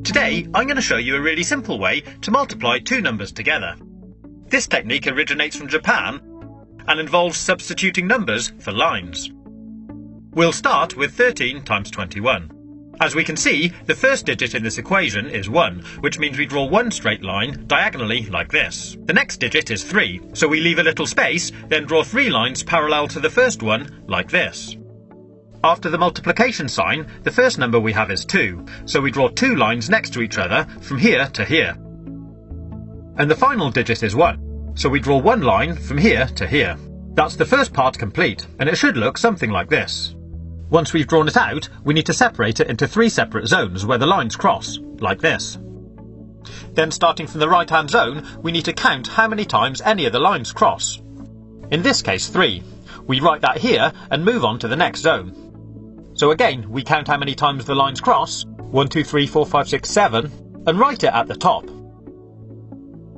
Today I'm going to show you a really simple way to multiply two numbers together. This technique originates from Japan and involves substituting numbers for lines. We'll start with 13 times 21. As we can see, the first digit in this equation is 1, which means we draw one straight line diagonally like this. The next digit is 3, so we leave a little space, then draw 3 lines parallel to the first one like this. After the multiplication sign, the first number we have is 2, so we draw 2 lines next to each other from here to here. And the final digit is 1, so we draw 1 line from here to here. That's the first part complete, and it should look something like this. Once we've drawn it out, we need to separate it into 3 separate zones where the lines cross, like this. Then starting from the right-hand zone, we need to count how many times any of the lines cross. In this case 3. We write that here and move on to the next zone. So again, we count how many times the lines cross, 1, 2, 3, 4, 5, 6, 7, and write it at the top.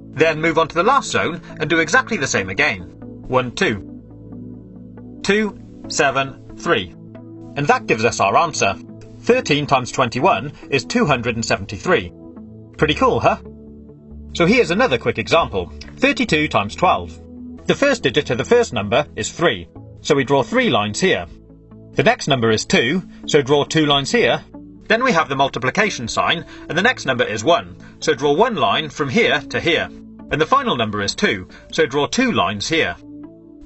Then move on to the last zone and do exactly the same again. 1, 2. 2, 7, 3. And that gives us our answer. 13 times 21 is 273. Pretty cool, huh? So here's another quick example. 32 times 12. The first digit of the first number is 3, so we draw 3 lines here. The next number is 2, so draw 2 lines here. Then we have the multiplication sign, and the next number is 1, so draw 1 line from here to here. And the final number is 2, so draw 2 lines here.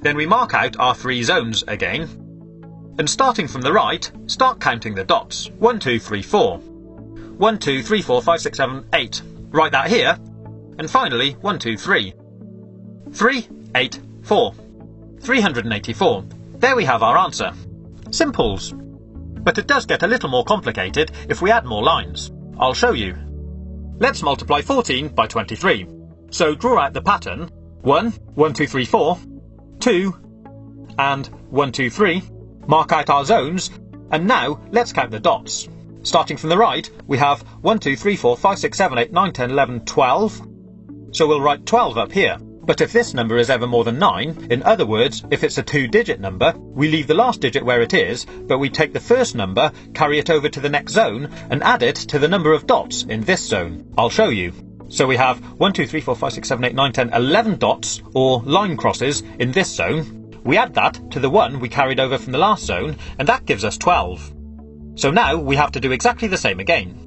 Then we mark out our 3 zones again. And starting from the right, start counting the dots. 1, 2, 3, 4. 1, 2, 3, 4, 5, 6, 7, 8. Write that here. And finally, 1, 2, 3. 3, 8, 4. 384. There we have our answer. Simples. But it does get a little more complicated if we add more lines. I'll show you. Let's multiply 14 by 23. So draw out the pattern. 1, 1, 2, 3, 4. 2, and 1, 2, 3. Mark out our zones, and now let's count the dots. Starting from the right, we have 1, 2, 3, 4, 5, 6, 7, 8, 9, 10, 11, 12. So we'll write 12 up here. But if this number is ever more than 9, in other words, if it's a 2-digit number, we leave the last digit where it is, but we take the first number, carry it over to the next zone, and add it to the number of dots in this zone. I'll show you. So we have 1, 2, 3, 4, 5, 6, 7, 8, 9, 10, 11 dots, or line crosses, in this zone. We add that to the 1 we carried over from the last zone, and that gives us 12. So now we have to do exactly the same again.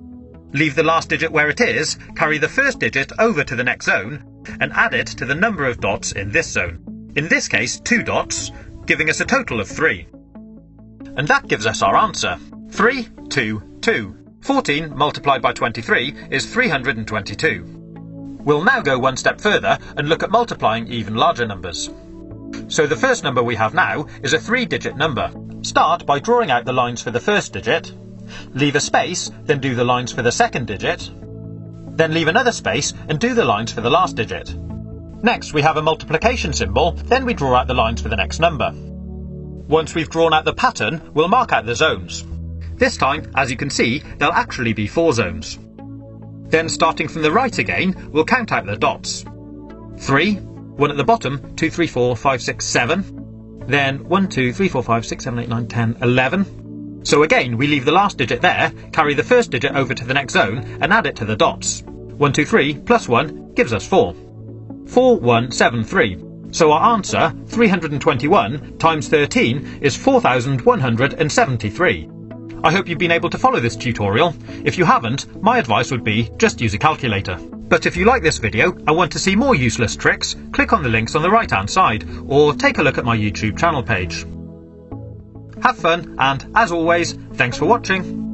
Leave the last digit where it is, carry the first digit over to the next zone, and add it to the number of dots in this zone. In this case, 2 dots, giving us a total of 3. And that gives us our answer. 3, 2, 2. 14 multiplied by 23 is 322. We'll now go one step further and look at multiplying even larger numbers. So the first number we have now is a 3-digit number. Start by drawing out the lines for the first digit, leave a space, then do the lines for the second digit, then leave another space and do the lines for the last digit. Next we have a multiplication symbol, then we draw out the lines for the next number. Once we've drawn out the pattern, we'll mark out the zones. This time, as you can see, there'll actually be 4 zones. Then starting from the right again, we'll count out the dots. 3, 1 at the bottom, 2, 3, 4, 5, 6, 7. Then 1, 2, 3, 4, 5, 6, 7, 8, 9, 10, 11. So again, we leave the last digit there, carry the first digit over to the next zone, and add it to the dots. 1, 2, 3 plus 1 gives us 4. 4, 1, 7, 3. So our answer, 321 times 13, is 4,173. I hope you've been able to follow this tutorial. If you haven't, my advice would be just use a calculator. But if you like this video and want to see more useless tricks, click on the links on the right hand side, or take a look at my YouTube channel page. Have fun, and as always, thanks for watching.